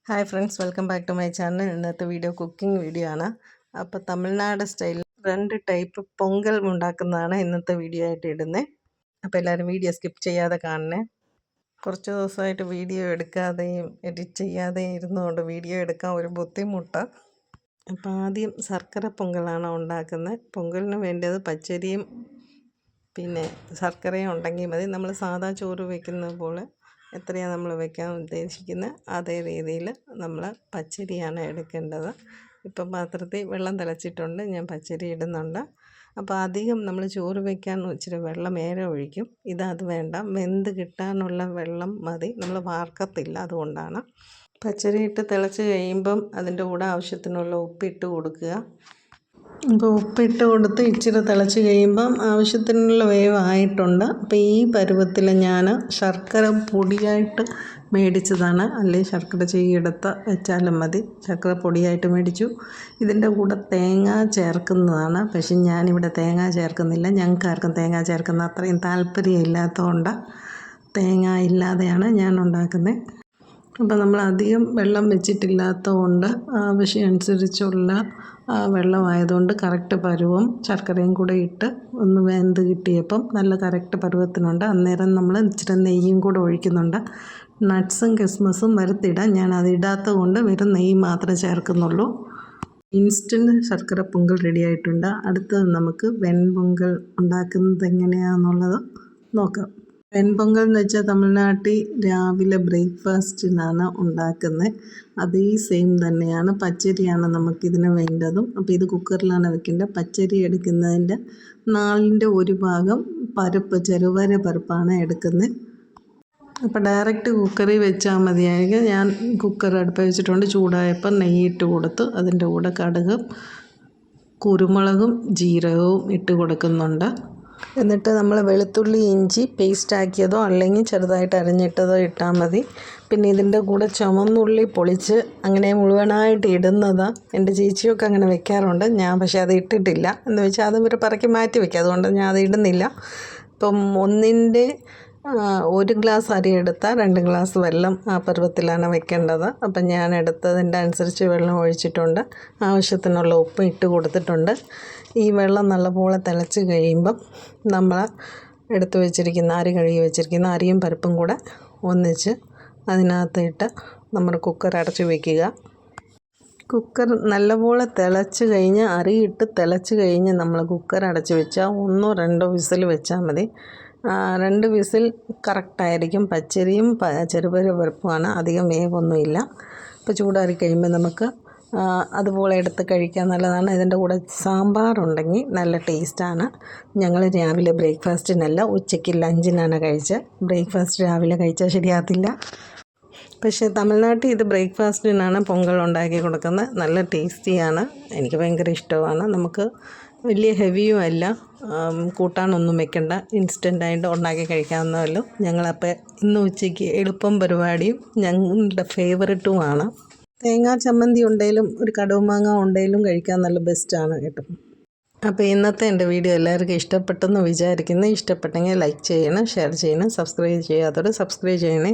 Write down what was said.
Hi friends, welcome back to my channel. ഇന്നത്തെ video cooking video ആണ്. അപ്പോൾ തമിഴ്നാട് സ്റ്റൈലിൽ 2 ടൈപ്പ് പൊങ്കൽ ഉണ്ടാക്കുന്നതാണ് ഇന്നത്തെ വീഡിയോ ആയിട്ട് ഇടുന്നത്. അപ്പോൾ എല്ലാവരും വീഡിയോ സ്കിപ്പ് ചെയ്യാതെ കാണണേ. കുറച്ച് ദിവസമായിട്ട് വീഡിയോ എടുക്കാതെയും എഡിറ്റ് ചെയ്യാതെയും ഇരുന്നുകൊണ്ട് വീഡിയോ എടുക്കാൻ ഒരു ബുദ്ധിമുട്ട്. അപ്പോൾ ആദ്യം ശർക്കര പൊങ്കലാണ് ഉണ്ടാക്കുന്നത്. പൊങ്കലിന് വേണ്ടത് പച്ചരിയും പിന്നെ ശർക്കരയും ഉണ്ടെങ്കിൽ മതി. നമ്മൾ സാധാ ചോറ് വയ്ക്കുന്നത് പോലെ എത്രയാണ് നമ്മൾ വയ്ക്കാൻ ഉദ്ദേശിക്കുന്നത് അതേ രീതിയിൽ നമ്മൾ പച്ചരിയാണ് എടുക്കേണ്ടത്. ഇപ്പം പാത്രത്തിൽ വെള്ളം തിളച്ചിട്ടുണ്ട്, ഞാൻ പച്ചരി ഇടുന്നുണ്ട്. അപ്പോൾ അധികം നമ്മൾ ചോറ് വയ്ക്കാൻ ഇച്ചിരി വെള്ളം ഏറെ ഒഴിക്കും. അത് വേണ്ട, വെന്ത് കിട്ടാനുള്ള വെള്ളം മതി, നമ്മൾ വാർക്കത്തില്ല, അതുകൊണ്ടാണ്. പച്ചരി ഇട്ട് തിളച്ച് കഴിയുമ്പം അതിൻ്റെ കൂടെ ആവശ്യത്തിനുള്ള ഉപ്പിട്ട് കൊടുക്കുക. ഇപ്പോൾ ഉപ്പിട്ട് കൊടുത്ത് ഇച്ചിരി തിളച്ച് കഴിയുമ്പം ആവശ്യത്തിനുള്ള വേവായിട്ടുണ്ട്. അപ്പോൾ ഈ പരുവത്തിൽ ഞാൻ ശർക്കര പൊടിയായിട്ട് മേടിച്ചതാണ്, അല്ലെങ്കിൽ ശർക്കര ചെയ്യെടുത്ത് വെച്ചാലും മതി. ശർക്കര പൊടിയായിട്ട് മേടിച്ചു. ഇതിൻ്റെ കൂടെ തേങ്ങ ചേർക്കുന്നതാണ്, പക്ഷെ ഞാനിവിടെ തേങ്ങ ചേർക്കുന്നില്ല. ഞങ്ങൾക്കാർക്കും തേങ്ങ ചേർക്കുന്ന അത്രയും താല്പര്യമില്ലാത്തതുകൊണ്ട് തേങ്ങ ഇല്ലാതെയാണ് ഞാൻ ഉണ്ടാക്കുന്നത്. അപ്പോൾ നമ്മൾ അധികം വെള്ളം വെച്ചിട്ടില്ലാത്തതുകൊണ്ട് ആവശ്യമനുസരിച്ചുള്ള വെള്ളമായതുകൊണ്ട് കറക്റ്റ് പരുവം ശർക്കരയും കൂടെ ഇട്ട് ഒന്ന് വെന്ത് കിട്ടിയപ്പം നല്ല കറക്റ്റ് പരുവത്തിനുണ്ട്. അന്നേരം നമ്മൾ ഇച്ചിരി നെയ്യും കൂടെ ഒഴിക്കുന്നുണ്ട്. നട്ട്സും കിസ്മസും വറുത്തിടാൻ ഞാൻ അത് ഇടാത്തത് കൊണ്ട് വെറും നെയ്യ് മാത്രമേ ചേർക്കുന്നുള്ളൂ. ഇൻസ്റ്റൻറ്റ് ശർക്കര പൊങ്കൽ റെഡി ആയിട്ടുണ്ട്. അടുത്തത് നമുക്ക് വെൺപൊങ്കൽ ഉണ്ടാക്കുന്നത് എങ്ങനെയാണെന്നുള്ളത് നോക്കാം. വെൺപൊങ്കൽ എന്ന് വെച്ചാൽ തമിഴ്നാട്ടിൽ രാവിലെ ബ്രേക്ക്ഫാസ്റ്റിനാണ് ഉണ്ടാക്കുന്നത്. അതേ സെയിം തന്നെയാണ്. പച്ചരിയാണ് നമുക്കിതിന് വേണ്ടതും. അപ്പോൾ ഇത് കുക്കറിലാണ് വെക്കേണ്ടത്. പച്ചരി എടുക്കുന്നതിൻ്റെ 4ൻ്റെ 1 ഭാഗം പരിപ്പ്, ചെറുപയർ പരിപ്പാണ് എടുക്കുന്നത്. അപ്പോൾ ഡയറക്റ്റ് കുക്കറിൽ വെച്ചാൽ മതിയായിരിക്കും. ഞാൻ കുക്കർ അടുപ്പ് വെച്ചിട്ടുണ്ട്. ചൂടായപ്പോൾ നെയ്യിട്ട് കൊടുത്ത് അതിൻ്റെ കൂടെ കടുകും കുരുമുളകും ജീരകവും ഇട്ട് കൊടുക്കുന്നുണ്ട്. എന്നിട്ട് നമ്മൾ വെളുത്തുള്ളി ഇഞ്ചി പേസ്റ്റാക്കിയതോ അല്ലെങ്കിൽ ചെറുതായിട്ട് അരിഞ്ഞിട്ടതോ ഇട്ടാൽ മതി. പിന്നെ ഇതിൻ്റെ കൂടെ ചുവന്നുള്ളി പൊളിച്ച് അങ്ങനെ മുഴുവനായിട്ട് ഇടുന്നത് എൻ്റെ ചേച്ചിയൊക്കെ അങ്ങനെ വെക്കാറുണ്ട്. ഞാൻ പക്ഷേ അത് ഇട്ടിട്ടില്ല. എന്ന് വെച്ചാൽ അത് ഒരു പറക്കി മാറ്റി വയ്ക്കുക, അതുകൊണ്ട് ഞാൻ അത് ഇടുന്നില്ല. ഇപ്പം 1 ഗ്ലാസ് അരി എടുത്താൽ 2 ഗ്ലാസ് വെള്ളം ആ പരുവത്തിലാണ് വെക്കേണ്ടത്. അപ്പം ഞാൻ എടുത്തതിൻ്റെ അനുസരിച്ച് വെള്ളം ഒഴിച്ചിട്ടുണ്ട്. ആവശ്യത്തിനുള്ള ഉപ്പ് ഇട്ട് കൊടുത്തിട്ടുണ്ട്. ഈ വെള്ളം നല്ലപോലെ തിളച്ച് കഴിയുമ്പം നമ്മൾ എടുത്ത് വെച്ചിരിക്കുന്ന കഴുകി വെച്ചിരിക്കുന്ന അരിയും പരിപ്പും കൂടെ ഒന്നിച്ച് അതിനകത്തിട്ട് നമ്മൾ കുക്കർ അടച്ച് വയ്ക്കുക. കുക്കർ നല്ലപോലെ തിളച്ച് കഴിഞ്ഞ് അരിയിട്ട് തിളച്ച് കഴിഞ്ഞ് നമ്മൾ കുക്കർ അടച്ച് വെച്ചാൽ 1 2 വിസിൽ വെച്ചാൽ മതി. 2 വിസിൽ കറക്റ്റായിരിക്കും. പച്ചരിയും ചെറുപയർ പരിപ്പുമാണ്, അധികം വേവൊന്നുമില്ല. ഇപ്പോൾ ചൂടാറി കഴിയുമ്പോൾ നമുക്ക് അതുപോലെ എടുത്ത് കഴിക്കാൻ നല്ലതാണ്. ഇതിൻ്റെ കൂടെ സാമ്പാറുണ്ടെങ്കിൽ നല്ല ടേസ്റ്റാണ്. ഞങ്ങൾ രാവിലെ ബ്രേക്ക്ഫാസ്റ്റിനല്ല, ഉച്ചയ്ക്ക് ലഞ്ചിനാണ് കഴിച്ചത്. ബ്രേക്ക്ഫാസ്റ്റ് രാവിലെ കഴിച്ചാൽ ശരിയാകത്തില്ല. പക്ഷേ തമിഴ്നാട്ടിൽ ഇത് ബ്രേക്ക്ഫാസ്റ്റിനാണ് പൊങ്കൽ ഉണ്ടാക്കി കൊടുക്കുന്നത്. നല്ല ടേസ്റ്റിയാണ്, എനിക്ക് ഭയങ്കര ഇഷ്ടമാണ്. നമുക്ക് വലിയ ഹെവിയും അല്ല, കൂട്ടാനൊന്നും വെക്കണ്ട, ഇൻസ്റ്റൻ്റായിട്ട് ഉണ്ടാക്കി കഴിക്കാവുന്നതല്ലോ. ഞങ്ങളപ്പോൾ ഇന്ന് ഉച്ചയ്ക്ക് എളുപ്പം പരിപാടിയും ഞങ്ങളുടെ ഫേവററ്റുമാണ്. തേങ്ങാ ചമ്മന്തി ഉണ്ടെങ്കിലും ഒരു കടുമാങ്ങ ഉണ്ടെങ്കിലും കഴിക്കാൻ നല്ല ബെസ്റ്റാണ് കേട്ടോ. അപ്പോൾ ഇന്നത്തെ എൻ്റെ വീഡിയോ എല്ലാവർക്കും ഇഷ്ടപ്പെട്ടെന്ന് വിചാരിക്കുന്നു. ഇഷ്ടപ്പെട്ടെങ്കിൽ ലൈക്ക് ചെയ്യണം, ഷെയർ ചെയ്യണം, സബ്സ്ക്രൈബ് ചെയ്യാത്തവർ സബ്സ്ക്രൈബ് ചെയ്യണേ.